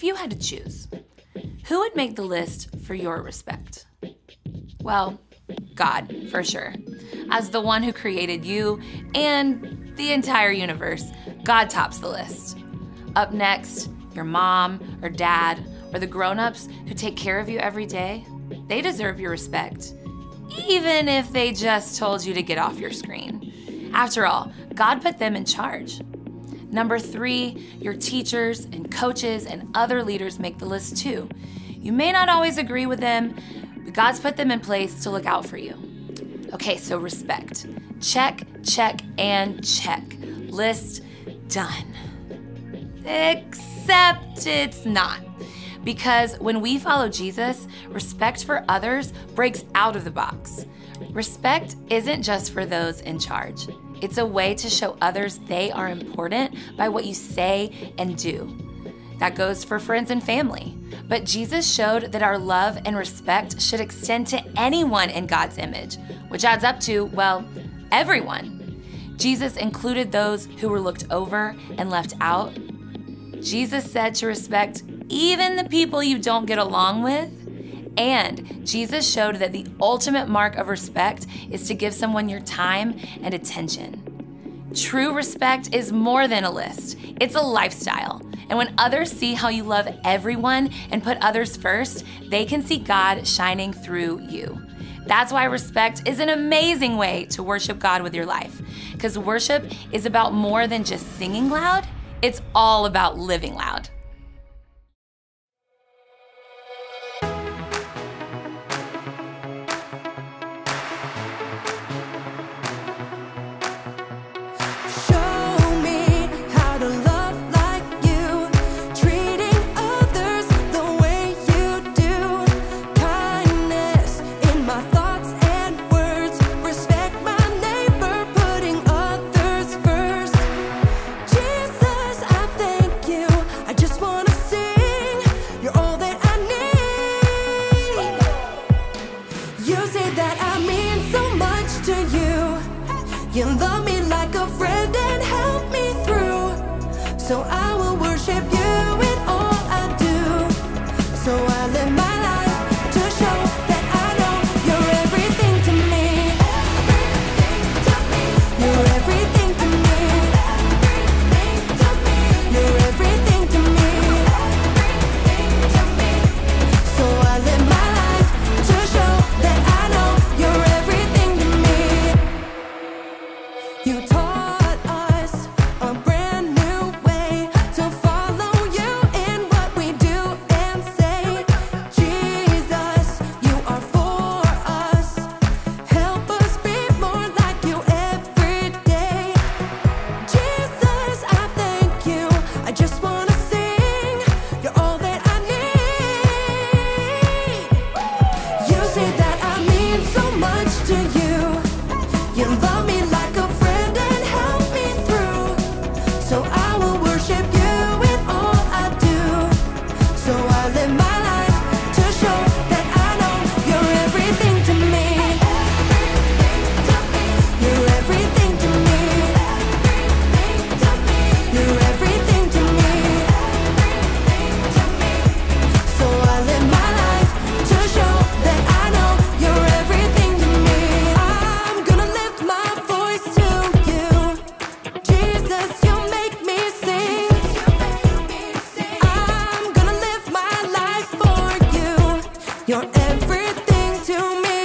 you had to choose, who would make the list for your respect? Well, God, for sure. As the one who created you and the entire universe, God tops the list. Up next, your mom or dad or the grown-ups who take care of you every day, they deserve your respect, even if they just told you to get off your screen. After all, God put them in charge. Number 3, your teachers and coaches and other leaders make the list too. You may not always agree with them, but God's put them in place to look out for you. Okay, so respect. Check, check, and check. List done. Except it's not. Because when we follow Jesus, respect for others breaks out of the box. Respect isn't just for those in charge. It's a way to show others they are important by what you say and do. That goes for friends and family. But Jesus showed that our love and respect should extend to anyone in God's image, which adds up to, well, everyone. Jesus included those who were looked over and left out. Jesus said to respect even the people you don't get along with. And Jesus showed that the ultimate mark of respect is to give someone your time and attention. True respect is more than a list. It's a lifestyle. And when others see how you love everyone and put others first, they can see God shining through you. That's why respect is an amazing way to worship God with your life. Because worship is about more than just singing loud. It's all about living loud. You love me like a friend and help me through. So I will worship you in all I do. So I live my life to show that I know you're everything to me. You're everything to me. You're everything to me. So I live my life to show that I know you're everything to me. You taught us a brand new way to follow you in what we do and say. Jesus, you are for us. Help us be more like you every day. Jesus, I thank you. I just want to sing. You're all that I need. You say that I mean so much to you. You love me like a friend and help me through. So I will worship you in all I do. So I live my life to show that I know you're everything to me. You're everything to me. You're everything to me. So I live my life to show that I know you're everything to me. I'm gonna lift my voice to you. Jesus, you make me sing. I'm gonna live my life for you. You're everything to me.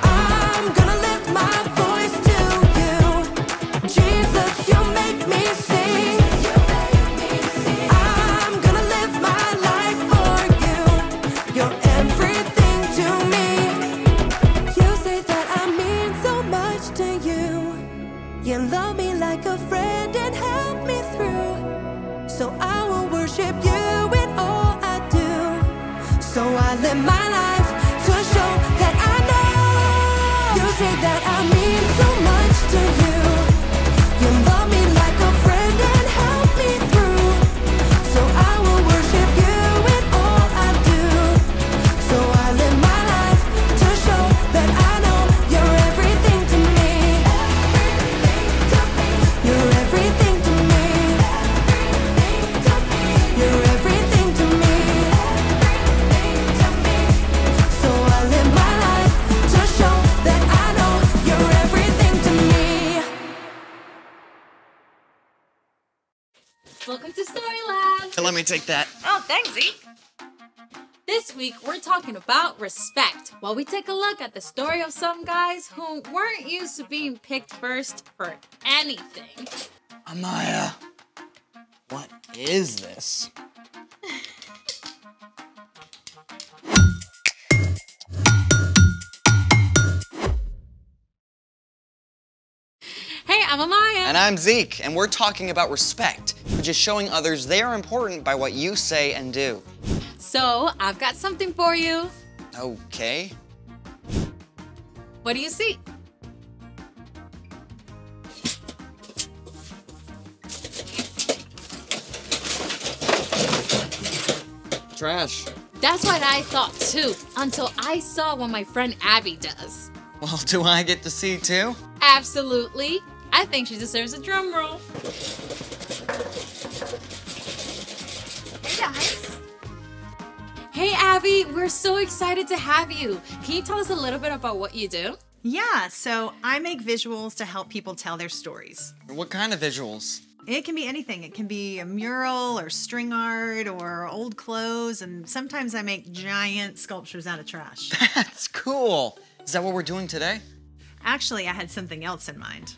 I'm gonna lift my voice to you. Jesus, you make me sing. I'm gonna live my life for you. You're everything to me. You say that I mean so much to you. You love me like a friend and help me through. So I will worship you in all I do. So I live my life to show that I know. You say that I mean so much to you. You love me like a friend and help me through. So I will worship you in all I do. So I live my life to show that I know you're everything to me. You're everything to me. me take that. Oh, thanks, Zeke. This week, we're talking about respect, while we take a look at the story of some guys who weren't used to being picked first for anything. Amaya, what is this? Hey, I'm Amaya. And I'm Zeke, and we're talking about respect, which is showing others they are important by what you say and do. So, I've got something for you. Okay. What do you see? Trash. That's what I thought too, until I saw what my friend Abby does. Well, do I get to see too? Absolutely. I think she deserves a drum roll. Hey guys. Hey Abby, we're so excited to have you. Can you tell us a little bit about what you do? Yeah, so I make visuals to help people tell their stories. What kind of visuals? It can be anything. It can be a mural or string art or old clothes, and sometimes I make giant sculptures out of trash. That's cool. Is that what we're doing today? Actually, I had something else in mind.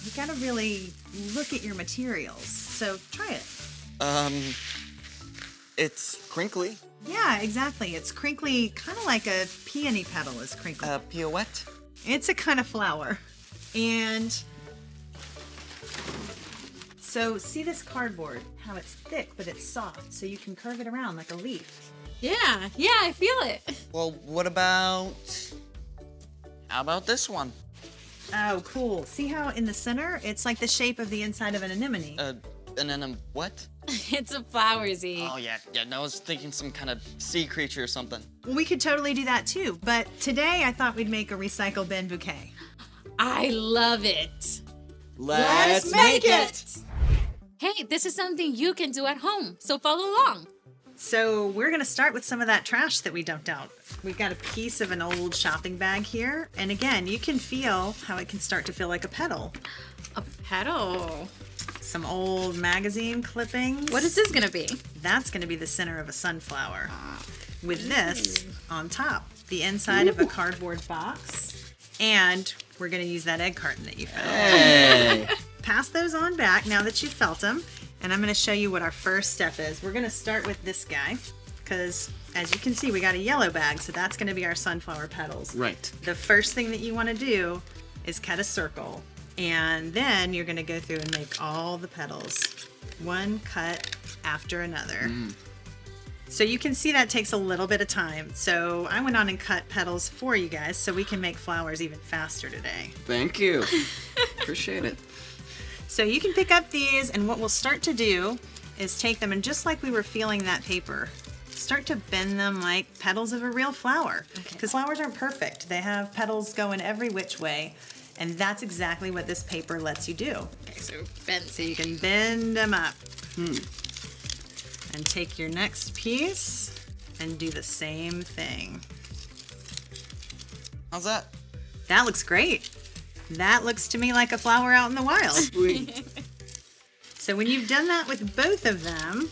You gotta really look at your materials, so try it. It's crinkly. Yeah, exactly. It's crinkly, kind of like a peony petal is crinkly. A pirouette? It's a kind of flower. And so see this cardboard, how it's thick, but it's soft, so you can curve it around like a leaf. Yeah, I feel it. Well, how about this one? Oh, cool. See how in the center, it's like the shape of the inside of an anemone. And then what? It's a flower, Z. Oh, yeah, no, I was thinking some kind of sea creature or something. We could totally do that too, but today I thought we'd make a recycle bin bouquet. I love it. Let's make it! Hey, this is something you can do at home, so follow along. So we're gonna start with some of that trash that we dumped out. We've got a piece of an old shopping bag here, and again, you can feel how it can start to feel like a petal. A petal. Some old magazine clippings. What is this gonna be? That's gonna be the center of a sunflower. With this on top, the inside of a cardboard box, and we're gonna use that egg carton that you found. Hey! Pass those on back now that you've felt them, and I'm gonna show you what our first step is. We're gonna start with this guy, because as you can see, we got a yellow bag, so that's gonna be our sunflower petals. Right. The first thing that you wanna do is cut a circle, and then you're gonna go through and make all the petals, one cut after another. So you can see that takes a little bit of time. So I went on and cut petals for you guys so we can make flowers even faster today. Thank you. Appreciate it. So you can pick up these, and what we'll start to do is take them, and just like we were feeling that paper, start to bend them like petals of a real flower. Because flowers aren't perfect. They have petals going every which way, and that's exactly what this paper lets you do. Okay, so bend. So you can bend them up. And take your next piece and do the same thing. How's that? That looks great. That looks to me like a flower out in the wild. Sweet. So when you've done that with both of them,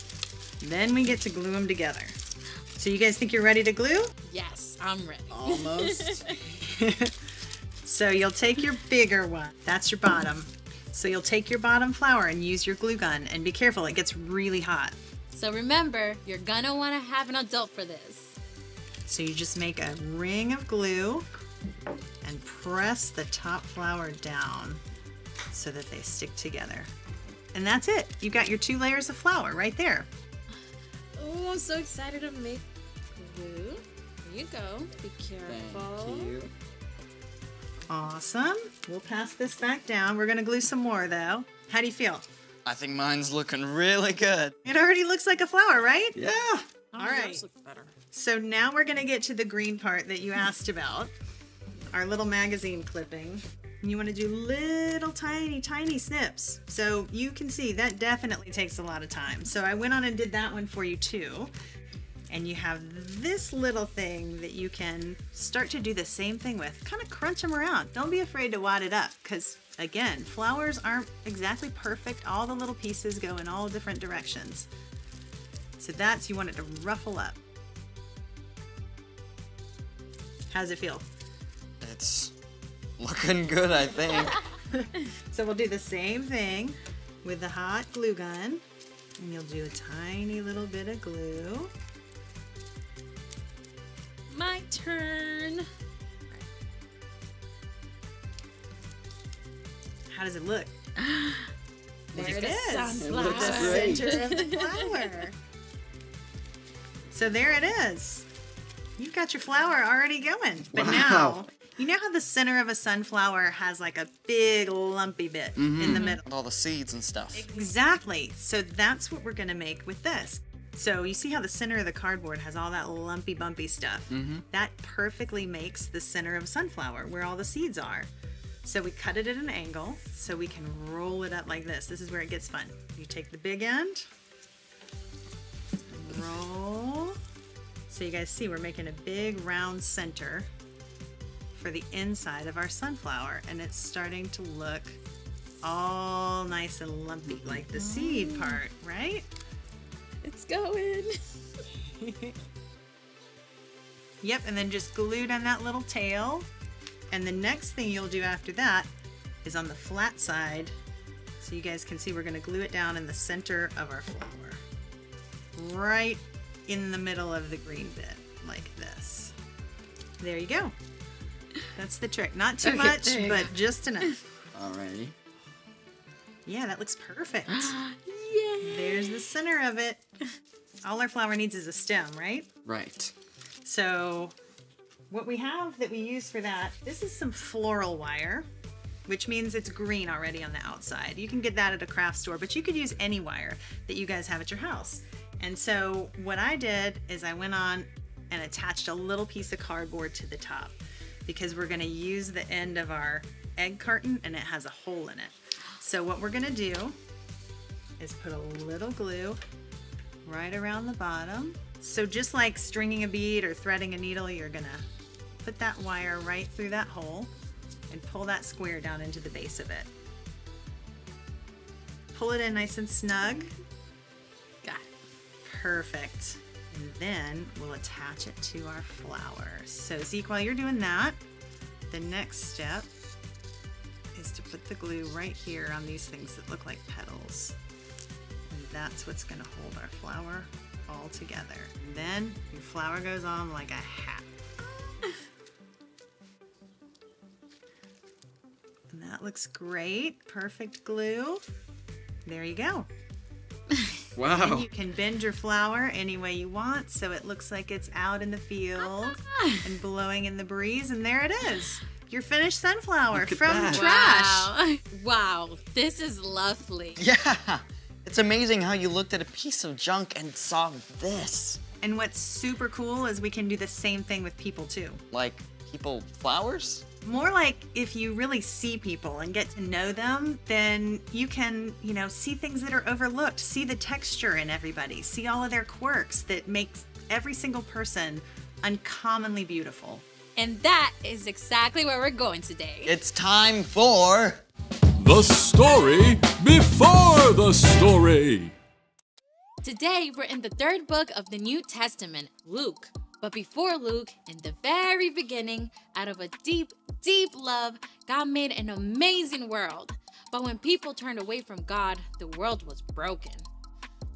then we get to glue them together. So you guys think you're ready to glue? Yes, I'm ready. Almost. So you'll take your bigger one. That's your bottom. So you'll take your bottom flower and use your glue gun, and be careful, it gets really hot. So remember, you're gonna wanna have an adult for this. So you just make a ring of glue and press the top flower down so that they stick together. And that's it. You got your 2 layers of flour right there. Oh, I'm so excited to make glue. Here you go. Be careful. Thank you. Awesome. We'll pass this back down. We're gonna glue some more though. How do you feel? I think mine's looking really good. It already looks like a flower, right? Yeah. All right. So now we're gonna get to the green part that you asked about. Our little magazine clipping. And you wanna do little tiny snips. So you can see that definitely takes a lot of time. So I went on and did that one for you too. And you have this little thing that you can start to do the same thing with. Kind of crunch them around. Don't be afraid to wad it up, because Again, flowers aren't exactly perfect. All the little pieces go in all different directions. So you want it to ruffle up. How does it feel? It's looking good, I think. So we'll do the same thing with the hot glue gun. And you'll do a tiny little bit of glue. My turn. How does it look? There it is. Sunflower. The center of the flower. So there it is. You've got your flower already going. But now, you know how the center of a sunflower has like a big lumpy bit in the middle? With all the seeds and stuff. Exactly. So that's what we're going to make with this. So you see how the center of the cardboard has all that lumpy bumpy stuff? That perfectly makes the center of a sunflower where all the seeds are. So we cut it at an angle so we can roll it up like this. This is where it gets fun. You take the big end, roll. So you guys see we're making a big round center for the inside of our sunflower, and it's starting to look all nice and lumpy like the seed part, right? It's going. Yep, and then just glue down that little tail. And the next thing you'll do after that is on the flat side. So you guys can see we're gonna glue it down in the center of our flower. Right in the middle of the green bit, like this. There you go. That's the trick. Not too much, but just enough. Alrighty. Yeah, that looks perfect. Yay! There's the center of it. All our flower needs is a stem, right? Right. So what we have that we use for that, this is some floral wire, which means it's green already on the outside. You can get that at a craft store, but you could use any wire that you guys have at your house. And so what I did is I went on and attached a little piece of cardboard to the top because we're gonna use the end of our egg carton and it has a hole in it. So what we're gonna do is put a little glue right around the bottom. So just like stringing a bead or threading a needle, you're gonna put that wire right through that hole and pull that square down into the base of it. Pull it in nice and snug. Got it. Perfect. And then we'll attach it to our flower. So Zeke, while you're doing that, the next step is to put the glue right here on these things that look like petals. And that's what's gonna hold our flower all together. And then your flower goes on like a hat. And that looks great. Perfect glue. There you go. Wow. And you can bend your flower any way you want so it looks like it's out in the field and blowing in the breeze. And there it is. Your finished sunflower from trash. Wow. Wow. This is lovely. Yeah. It's amazing how you looked at a piece of junk and saw this. And what's super cool is we can do the same thing with people too. Like people flowers? More like if you really see people and get to know them, then you can, see things that are overlooked, see the texture in everybody, see all of their quirks that makes every single person uncommonly beautiful. And that is exactly where we're going today. It's time for The Story Before the Story. Today, we're in the third book of the New Testament, Luke. But before Luke, in the very beginning, out of a deep, deep love, God made an amazing world. But when people turned away from God, the world was broken.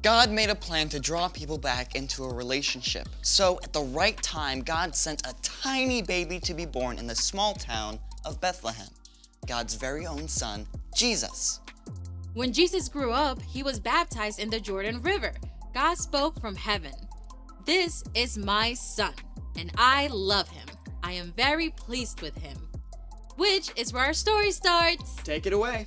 God made a plan to draw people back into a relationship. So at the right time, God sent a tiny baby to be born in the small town of Bethlehem, God's very own son, Jesus. When Jesus grew up, he was baptized in the Jordan River. God spoke from heaven. This is my son, and I love him. I am very pleased with him. Which is where our story starts. Take it away.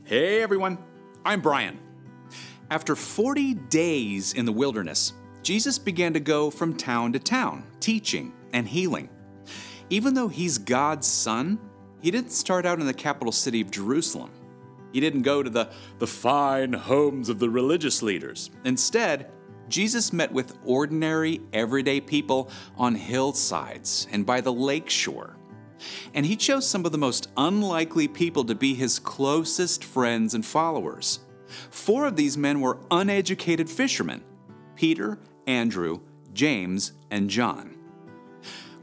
Hey everyone, I'm Brian. After 40 days in the wilderness, Jesus began to go from town to town, teaching and healing. Even though he's God's son, he didn't start out in the capital city of Jerusalem. He didn't go to the fine homes of the religious leaders. Instead, Jesus met with ordinary, everyday people on hillsides and by the lake shore. And he chose some of the most unlikely people to be his closest friends and followers. 4 of these men were uneducated fishermen: Peter, Andrew, James, and John.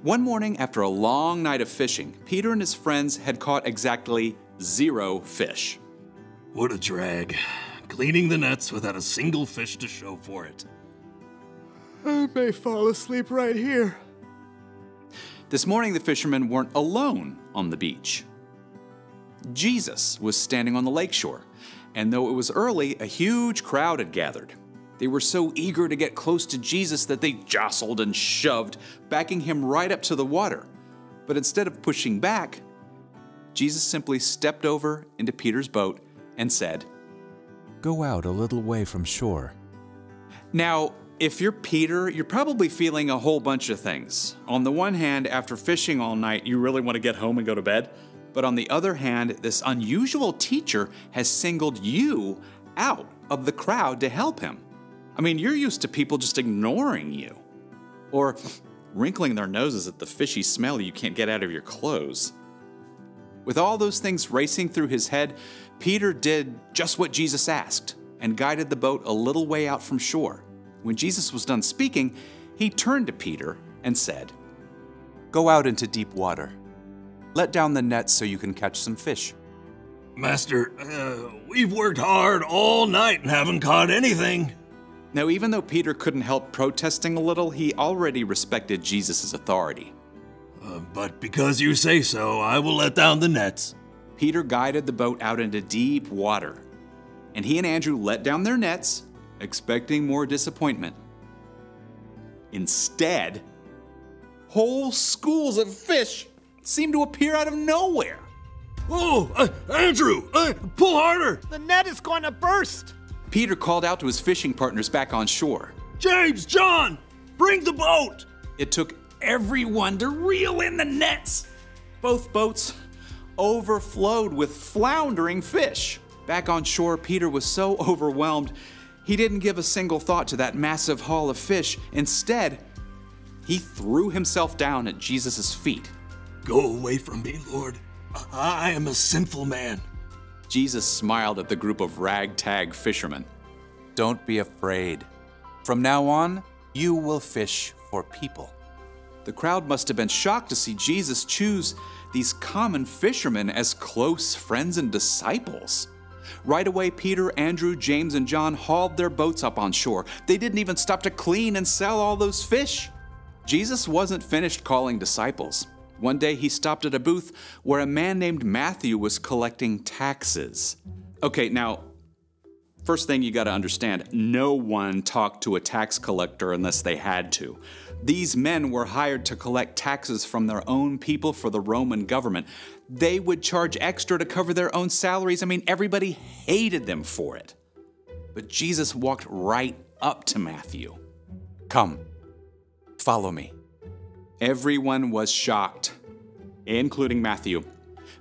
One morning after a long night of fishing, Peter and his friends had caught exactly 0 fish. What a drag. Cleaning the nets without a single fish to show for it. I may fall asleep right here. This morning, the fishermen weren't alone on the beach. Jesus was standing on the lakeshore, and though it was early, a huge crowd had gathered. They were so eager to get close to Jesus that they jostled and shoved, backing him right up to the water. But instead of pushing back, Jesus simply stepped over into Peter's boat and said, Go out a little way from shore. Now, if you're Peter, you're probably feeling a whole bunch of things. On the one hand, after fishing all night, you really want to get home and go to bed. But on the other hand, this unusual teacher has singled you out of the crowd to help him. I mean, you're used to people just ignoring you, or wrinkling their noses at the fishy smell you can't get out of your clothes. With all those things racing through his head, Peter did just what Jesus asked and guided the boat a little way out from shore. When Jesus was done speaking, he turned to Peter and said, Go out into deep water. Let down the nets so you can catch some fish. Master, we've worked hard all night and haven't caught anything. Now, even though Peter couldn't help protesting a little, he already respected Jesus' authority. But because you say so, I will let down the nets. Peter guided the boat out into deep water, and he and Andrew let down their nets, expecting more disappointment. Instead, whole schools of fish seemed to appear out of nowhere. Oh, Andrew, pull harder! The net is going to burst! Peter called out to his fishing partners back on shore. James, John, bring the boat! It took everyone to reel in the nets. Both boats overflowed with floundering fish. Back on shore, Peter was so overwhelmed, he didn't give a single thought to that massive haul of fish. Instead, he threw himself down at Jesus' feet. Go away from me, Lord. I am a sinful man. Jesus smiled at the group of ragtag fishermen. Don't be afraid. From now on, you will fish for people. The crowd must have been shocked to see Jesus choose these common fishermen as close friends and disciples. Right away, Peter, Andrew, James, and John hauled their boats up on shore. They didn't even stop to clean and sell all those fish. Jesus wasn't finished calling disciples. One day he stopped at a booth where a man named Matthew was collecting taxes. Okay, now, first thing you gotta understand, no one talked to a tax collector unless they had to. These men were hired to collect taxes from their own people for the Roman government. They would charge extra to cover their own salaries. I mean, everybody hated them for it. But Jesus walked right up to Matthew. Come, follow me. Everyone was shocked, including Matthew.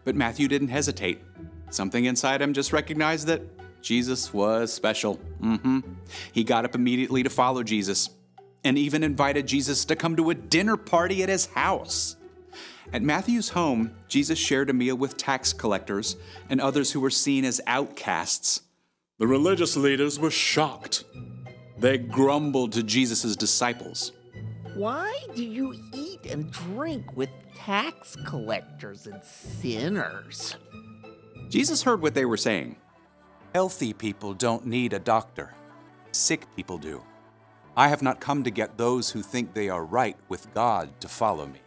But Matthew didn't hesitate. Something inside him just recognized that Jesus was special. He got up immediately to follow Jesus, and even invited Jesus to come to a dinner party at his house. At Matthew's home, Jesus shared a meal with tax collectors and others who were seen as outcasts. The religious leaders were shocked. They grumbled to Jesus' disciples. Why do you eat and drink with tax collectors and sinners? Jesus heard what they were saying. Healthy people don't need a doctor. Sick people do. I have not come to get those who think they are right with God to follow me.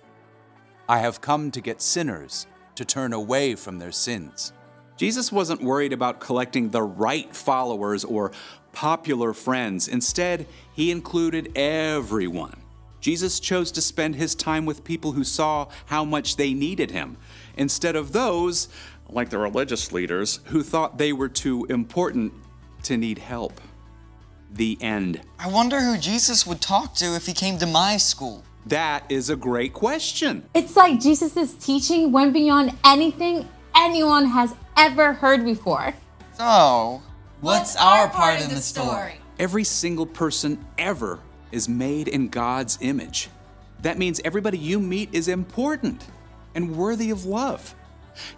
I have come to get sinners to turn away from their sins. Jesus wasn't worried about collecting the right followers or popular friends. Instead, he included everyone. Jesus chose to spend his time with people who saw how much they needed him, instead of those, like the religious leaders, who thought they were too important to need help. The end. I wonder who Jesus would talk to if he came to my school. That is a great question. It's like Jesus' teaching went beyond anything anyone has ever heard before. So, what's our part in the story? Every single person ever is made in God's image. That means everybody you meet is important and worthy of love.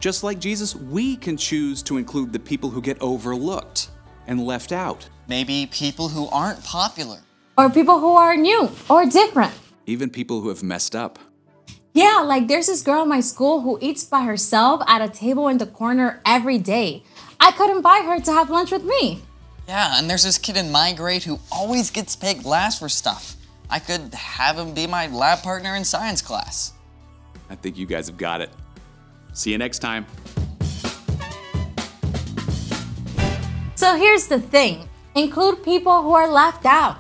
Just like Jesus, we can choose to include the people who get overlooked and left out. Maybe people who aren't popular. Or people who are new or different. Even people who have messed up. Yeah, like there's this girl in my school who eats by herself at a table in the corner every day. I could invite her to have lunch with me. Yeah, and there's this kid in my grade who always gets picked last for stuff. I could have him be my lab partner in science class. I think you guys have got it. See you next time. So here's the thing. Include people who are left out.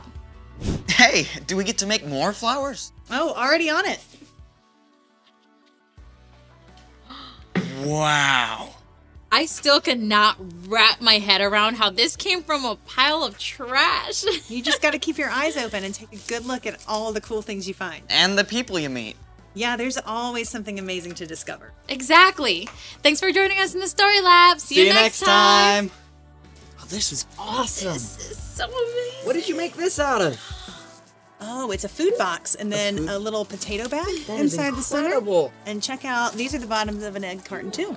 Hey, do we get to make more flowers? Oh, already on it. Wow. I still cannot wrap my head around how this came from a pile of trash. You just got to keep your eyes open and take a good look at all the cool things you find. And the people you meet. Yeah, there's always something amazing to discover. Exactly. Thanks for joining us in the Story Lab. See you next time. Oh, this is awesome. This is so amazing. What did you make this out of? Oh, it's a food box and then a little potato bag inside the center. Incredible. And check out, these are the bottoms of an egg carton too.